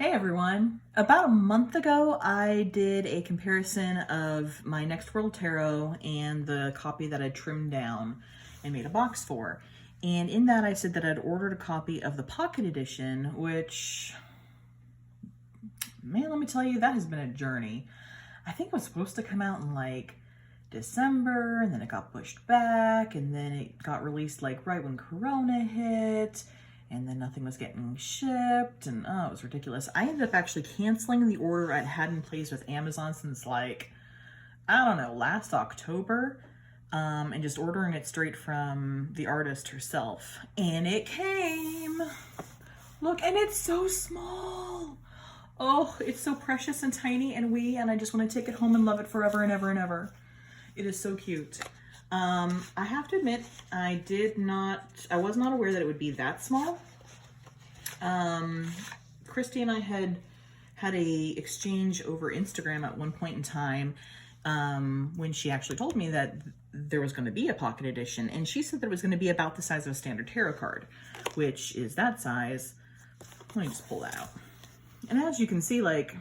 Hey everyone! About a month ago, I did a comparison of my Next World Tarot and the copy that I trimmed down and made a box for. And in that, I said that I'd ordered a copy of the Pocket Edition, which, man, let me tell you, that has been a journey. I think it was supposed to come out in like December, and then it got pushed back, and then it got released like right when Corona hit, and then nothing was getting shipped, and oh, it was ridiculous. I ended up actually canceling the order I had in place with Amazon since like, I don't know, last October, and just ordering it straight from the artist herself. And it came. Look, and it's so small. Oh, it's so precious and tiny and wee, and I just want to take it home and love it forever and ever and ever. It is so cute. I have to admit, I was not aware that it would be that small. Christy and I had a exchange over Instagram at one point in time, when she actually told me that there was going to be a pocket edition, and she said that it was going to be about the size of a standard tarot card, which is that size. Let me just pull that out. And as you can see, like,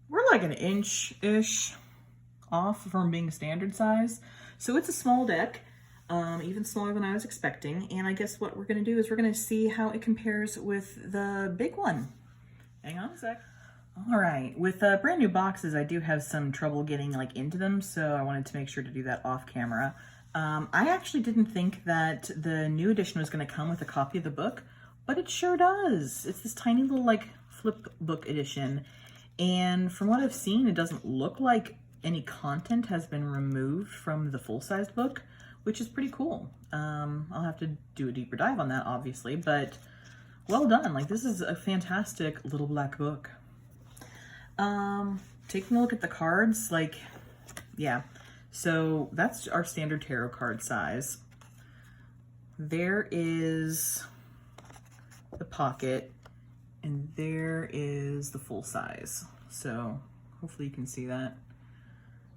we're like an inch-ish off from being standard size. So it's a small deck, even smaller than I was expecting. And I guess what we're gonna do is we're gonna see how it compares with the big one. Hang on a sec. All right, with brand new boxes, I do have some trouble getting like into them, so I wanted to make sure to do that off camera. I actually didn't think that the new edition was gonna come with a copy of the book, but it sure does. It's this tiny little like flip book edition. And from what I've seen, it doesn't look like any content has been removed from the full-sized book, which is pretty cool. I'll have to do a deeper dive on that, obviously, but well done. Like, this is a fantastic little black book. Taking a look at the cards, like, yeah. So that's our standard tarot card size. There is the pocket, and there is the full size. So hopefully you can see that.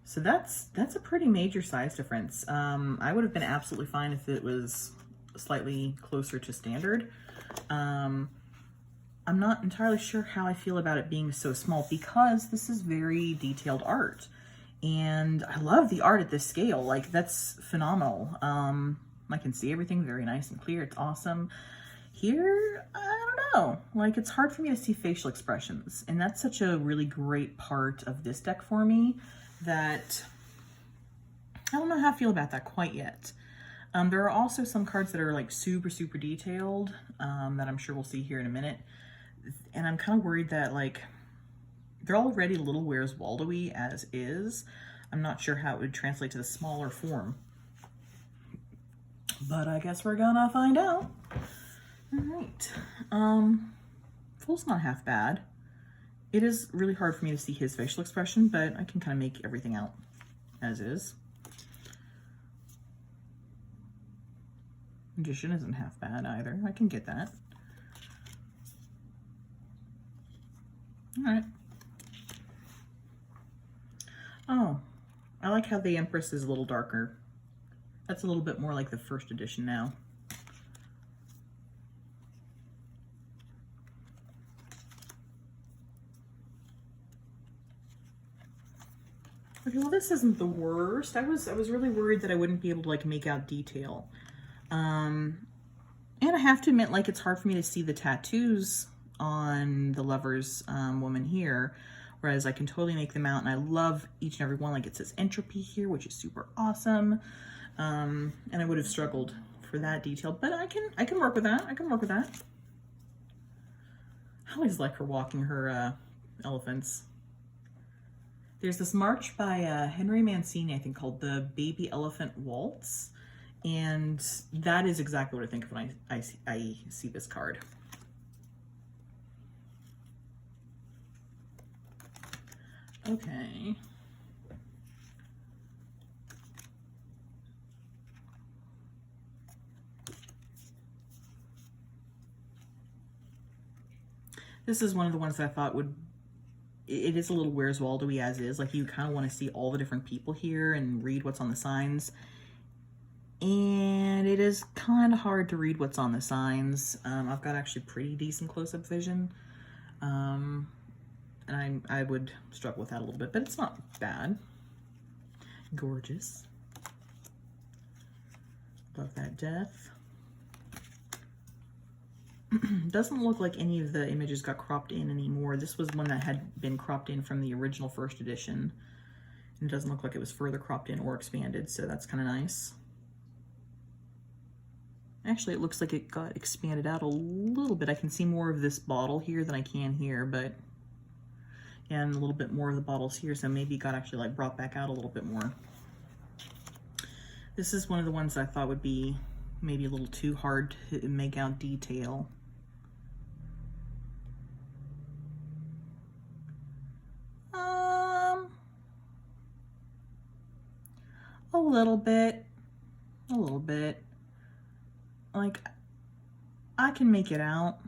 So that's a pretty major size difference. I would have been absolutely fine if it was slightly closer to standard. I'm not entirely sure how I feel about it being so small, because this is very detailed art. And I love the art at this scale. Like, that's phenomenal. I can see everything very nice and clear. It's awesome. Here, I don't know. Like, it's hard for me to see facial expressions. And that's such a really great part of this deck for me, that I don't know how I feel about that quite yet. There are also some cards that are like super detailed, that I'm sure we'll see here in a minute. And I'm kind of worried that, like, they're already a little Where's Waldo-y as is. I'm not sure how it would translate to the smaller form. But I guess we're gonna find out. All right. Full's not half bad. It is really hard for me to see his facial expression, but I can kind of make everything out as is. Magician isn't half bad either. I can get that. All right. Oh, I like how the Empress is a little darker. That's a little bit more like the first edition now. Okay, well, this isn't the worst. I was really worried that I wouldn't be able to like make out detail. And I have to admit, like, it's hard for me to see the tattoos on the Lover's woman here, whereas I can totally make them out, and I love each and every one. Like, it says entropy here, which is super awesome. And I would have struggled for that detail, but I can work with that. I can work with that. I always like her walking her elephants. There's this march by Henry Mancini, I think, called the Baby Elephant Waltz. And that is exactly what I think of when I see this card. Okay. This is one of the ones that I thought would, it is a little Where's Waldo-y as is. Like, you kind of want to see all the different people here and read what's on the signs. And it is kind of hard to read what's on the signs. I've got actually pretty decent close-up vision, And I would struggle with that a little bit, but it's not bad. Gorgeous. Love that death. Doesn't look like any of the images got cropped in anymore. This was one that had been cropped in from the original first edition. And it doesn't look like it was further cropped in or expanded, so that's kind of nice. Actually, it looks like it got expanded out a little bit. I can see more of this bottle here than I can here, but yeah, and a little bit more of the bottles here, so maybe it got actually like brought back out a little bit more. This is one of the ones I thought would be maybe a little too hard to make out detail. A little bit. Like, I can make it out.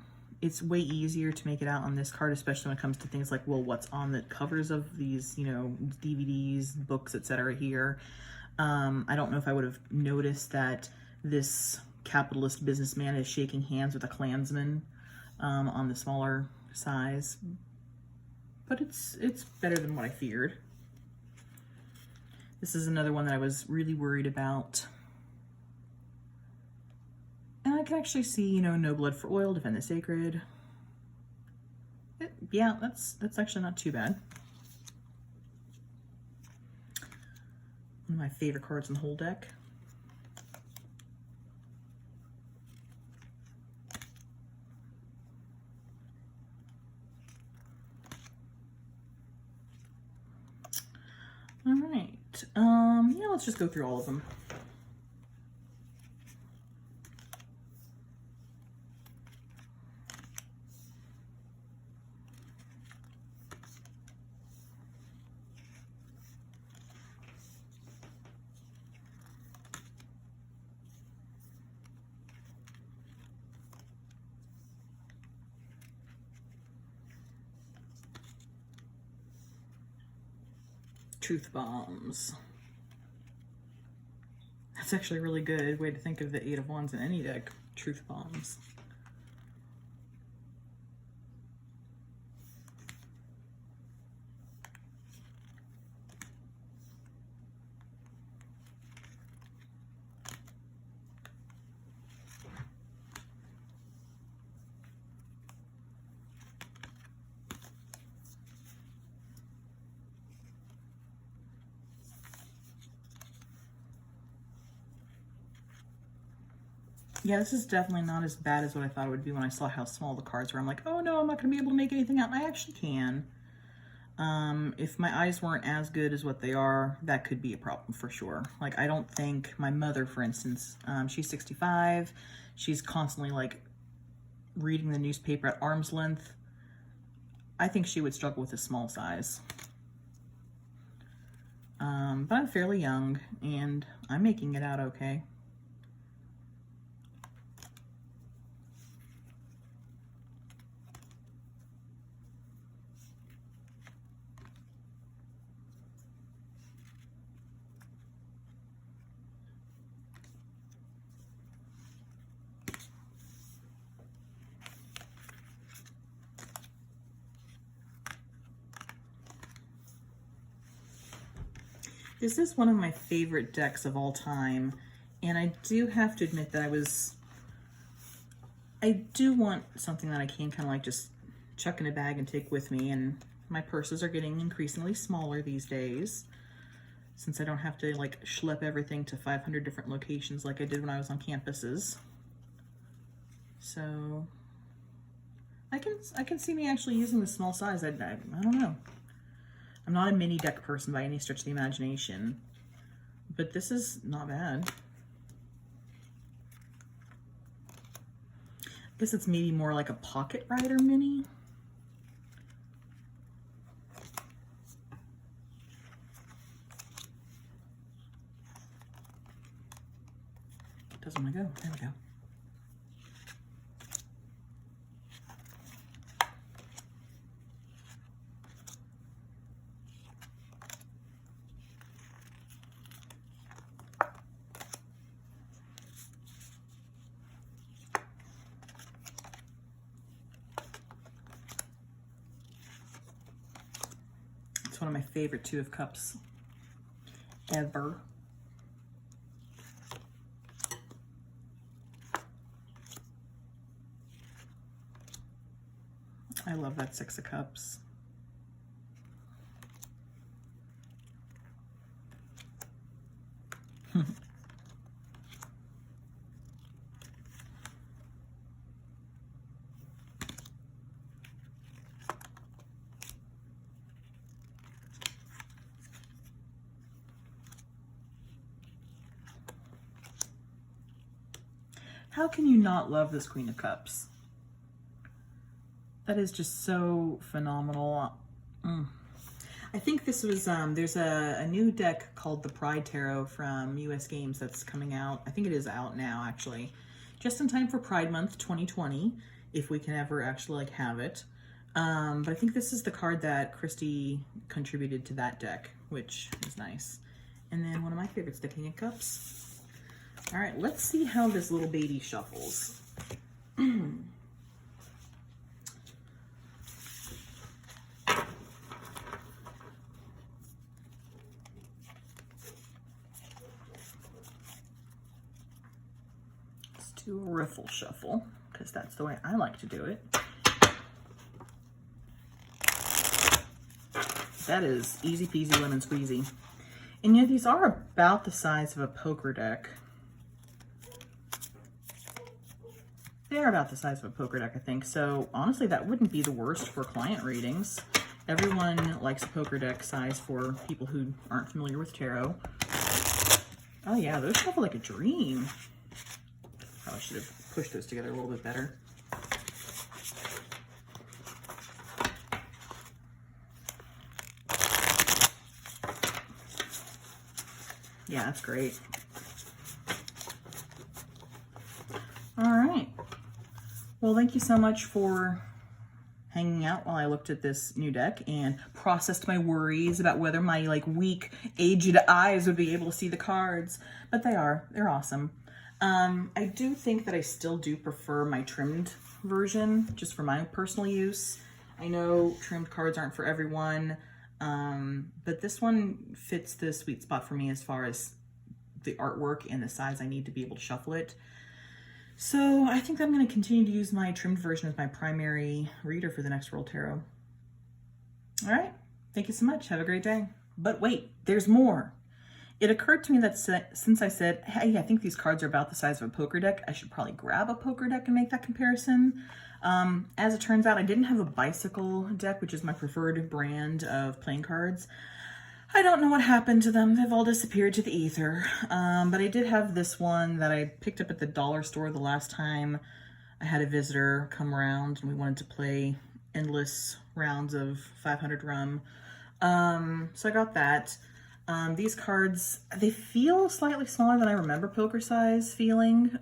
It's way easier to make it out on this card, especially when it comes to things like, well, what's on the covers of these, you know, DVDs, books, etc. here. I don't know if I would have noticed that this capitalist businessman is shaking hands with a Klansman on the smaller size, but it's better than what I feared. This is another one that I was really worried about. And I can actually see, you know, no blood for oil, defend the sacred. Yeah, that's actually not too bad. One of my favorite cards in the whole deck. All right. Yeah, let's just go through all of them. Truth bombs. That's actually a really good way to think of the 8 of Wands in any deck. Truth bombs. Yeah, this is definitely not as bad as what I thought it would be when I saw how small the cards were. I'm like, oh no, I'm not going to be able to make anything out. And I actually can. If my eyes weren't as good as what they are, that could be a problem for sure. Like, I don't think my mother, for instance, she's 65. She's constantly like reading the newspaper at arm's length. I think she would struggle with a small size. But I'm fairly young and I'm making it out okay. This is one of my favorite decks of all time, and I do have to admit that I do want something that I can kind of like just chuck in a bag and take with me, and my purses are getting increasingly smaller these days since I don't have to like schlep everything to 500 different locations like I did when I was on campuses. So I can see me actually using the small size. I don't know. I'm not a mini deck person by any stretch of the imagination, but this is not bad. I guess it's maybe more like a pocket rider mini. Doesn't want to go. There we go. one of my favorite Two of Cups ever. I love that Six of Cups. How can you not love this Queen of Cups? That is just so phenomenal. I think this was, there's a new deck called the Pride Tarot from US Games that's coming out. I think it is out now, actually. Just in time for Pride Month 2020, if we can ever actually like have it. But I think this is the card that Christy contributed to that deck, which is nice. And then one of my favorites, the King of Cups. All right, let's see how this little baby shuffles. Let's do a riffle shuffle, because that's the way I like to do it. That is easy peasy lemon squeezy. And yet these are about the size of a poker deck. They're about the size of a poker deck, I think. So honestly, that wouldn't be the worst for client readings. Everyone likes a poker deck size for people who aren't familiar with tarot. Oh yeah, those shuffle like a dream. Probably should have pushed those together a little bit better. Yeah, that's great. All right. Well, thank you so much for hanging out while I looked at this new deck and processed my worries about whether my like weak, aged eyes would be able to see the cards, but they're awesome. I do think that I still do prefer my trimmed version just for my personal use. I know trimmed cards aren't for everyone, but this one fits the sweet spot for me as far as the artwork and the size I need to be able to shuffle it. So I think I'm going to continue to use my trimmed version as my primary reader for the next World Tarot. All right. Thank you so much. Have a great day. But wait, there's more. It occurred to me that since I said, hey, I think these cards are about the size of a poker deck, I should probably grab a poker deck and make that comparison. As it turns out, I didn't have a bicycle deck, which is my preferred brand of playing cards. I don't know what happened to them. They've all disappeared to the ether. But I did have this one that I picked up at the dollar store the last time I had a visitor come around and we wanted to play endless rounds of 500 rum. So I got that. These cards, they feel slightly smaller than I remember poker size feeling,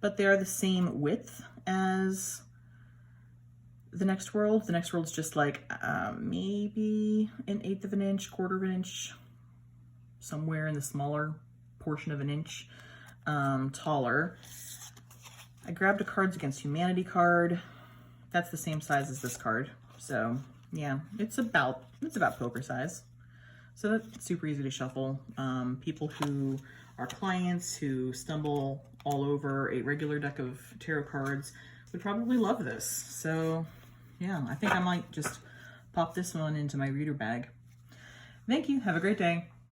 but they are the same width as the Next World. The Next World's just like maybe an 1/8 of an inch, 1/4 of an inch, somewhere in the smaller portion of an inch taller. I grabbed a Cards Against Humanity card. That's the same size as this card. So yeah, it's about poker size. So that's super easy to shuffle. People who are clients who stumble all over a regular deck of tarot cards would probably love this. So yeah, I think I might just pop this one into my reader bag. Thank you. Have a great day.